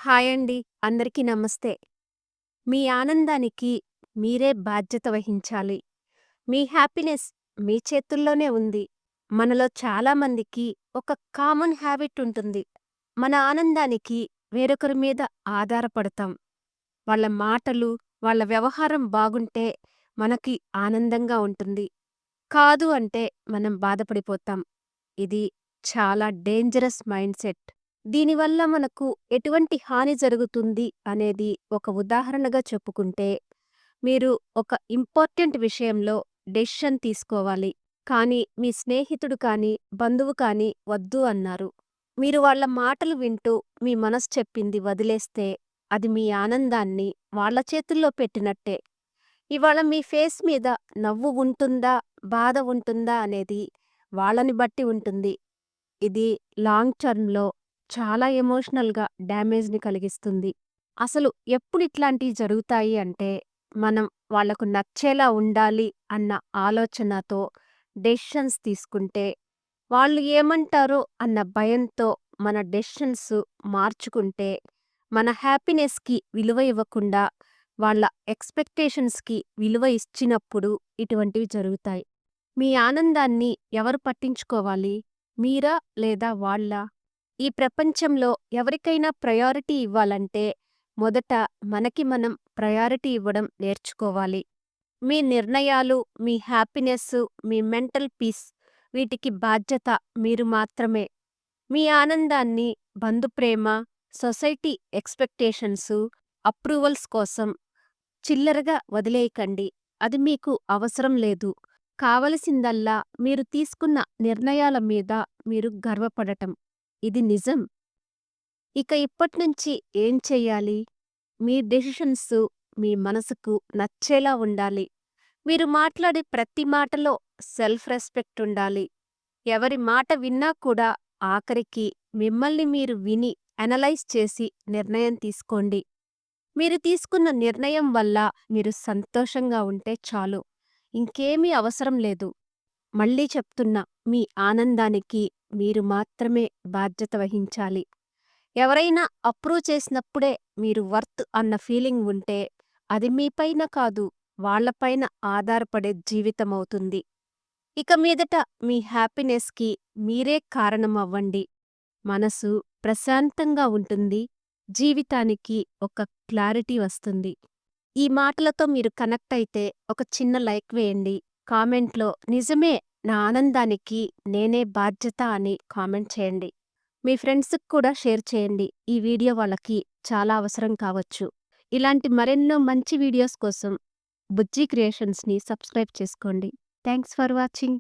Hi అండి. అందరికీ నమస్తే. మీ ఆనందానికి మీరే బాధ్యత వహించాలి. మీ హ్యాపీనెస్ మీ చేతుల్లోనే ఉంది. మనలో చాలామందికి ఒక కామన్ హ్యాబిట్ ఉంటుంది. మన ఆనందానికి వేరొకరి మీద ఆధారపడతాం. వాళ్ళ మాటలు, వాళ్ళ వ్యవహారం బాగుంటే మనకి ఆనందంగా ఉంటుంది. కాదు అంటే మనం బాధపడిపోతాం. ఇది చాలా డేంజరస్ మైండ్‌సెట్. దీనివల్ల మనకు ఎటువంటి హాని జరుగుతుంది అనేది ఒక ఉదాహరణగా చెప్పుకుంటే, మీరు ఒక ఇంపార్టెంట్ విషయంలో డెసిషన్ తీసుకోవాలి. కానీ మీ స్నేహితుడు కానీ, బంధువు కానీ వద్దు అన్నారు. మీరు వాళ్ళ మాటలు వింటూ మీ మనసు చెప్పింది వదిలేస్తే, అది మీ ఆనందాన్ని వాళ్ళ చేతుల్లో పెట్టినట్టే. ఇవాళ మీ ఫేస్ మీద నవ్వు ఉంటుందా, బాధ ఉంటుందా అనేది వాళ్ళని బట్టి ఉంటుంది. ఇది లాంగ్ టర్మ్‌లో చాలా ఎమోషనల్‌గా డ్యామేజ్‌ని కలిగిస్తుంది. అసలు ఎప్పుడు ఇట్లాంటియి జరుగుతాయి అంటే, మనం వాళ్ళకు నచ్చేలా ఉండాలి అన్న ఆలోచనతో డెసిషన్స్ తీసుకుంటే, వాళ్ళు ఏమంటారో అన్న భయంతో మన డెసిషన్స్ మార్చుకుంటే, మన హ్యాపీనెస్‌కి విలువ ఇవ్వకుండా, వాళ్ళ ఎక్స్‌పెక్టేషన్స్‌కి విలువ ఇచ్చినప్పుడు ఇటువంటివి జరుగుతాయి. మీ ఆనందాన్ని ఎవరు పట్టించుకోవాలి? మీరా లేదా వాళ్ళా? ఈ ప్రపంచంలో ఎవరికైనా ప్రయారిటీ ఇవ్వాలంటే మొదట మనకి మనం ప్రయారిటీ ఇవ్వడం నేర్చుకోవాలి. మీ నిర్ణయాలు, మీ హ్యాపీనెస్సు, మీ మెంటల్ పీస్ వీటికి బాధ్యత మీరు మాత్రమే. మీ ఆనందాన్ని బంధుప్రేమ, సొసైటీ ఎక్స్‌పెక్టేషన్సు, అప్రూవల్స్ కోసం చిల్లరగా వదిలేయకండి. అది మీకు అవసరం లేదు. కావలసిందల్లా మీరు తీసుకున్న నిర్ణయాల మీద మీరు గర్వపడటం. ఇది నిజం. ఇక ఇప్పట్నుంచి ఏం చెయ్యాలి? మీ డెసిషన్స్ మీ మనసుకు నచ్చేలా ఉండాలి. మీరు మాట్లాడే ప్రతి మాటలో సెల్ఫ్ రెస్పెక్ట్ ఉండాలి. ఎవరి మాట విన్నా కూడా ఆఖరికి మిమ్మల్ని మీరు విని అనలైజ్ చేసి నిర్ణయం తీసుకోండి. మీరు తీసుకున్న నిర్ణయం వల్ల మీరు సంతోషంగా ఉంటే చాలు. ఇంకేమీ అవసరం లేదు. మళ్ళీ చెప్తున్నా, మీ ఆనందానికి మీరు మాత్రమే బాధ్యత వహించాలి. ఎవరైనా అప్రూవ్ చేసినప్పుడే మీరు వర్త్ అన్న ఫీలింగ్ ఉంటే, అది మీపైన కాదు, వాళ్ళపైన ఆధారపడే జీవితమవుతుంది. ఇక మీదట మీ హ్యాపీనెస్‌కి మీరే కారణమవ్వండి. మనసు ప్రశాంతంగా ఉంటుంది. జీవితానికి ఒక క్లారిటీ వస్తుంది. ఈ మాటలతో మీరు కనెక్ట్ అయితే ఒక చిన్న లైక్ వేయండి. కామెంట్‌లో నిజమే, నా ఆనందానికి నేనే బాధ్యత అని కామెంట్ చేయండి. మీ ఫ్రెండ్స్‌కి కూడా షేర్ చేయండి. ఈ వీడియో వాళ్ళకి చాలా అవసరం కావచ్చు. ఇలాంటి మరెన్నో మంచి వీడియోస్ కోసం బుజ్జి క్రియేషన్స్‌ని సబ్స్క్రైబ్ చేసుకోండి. Thanks for watching.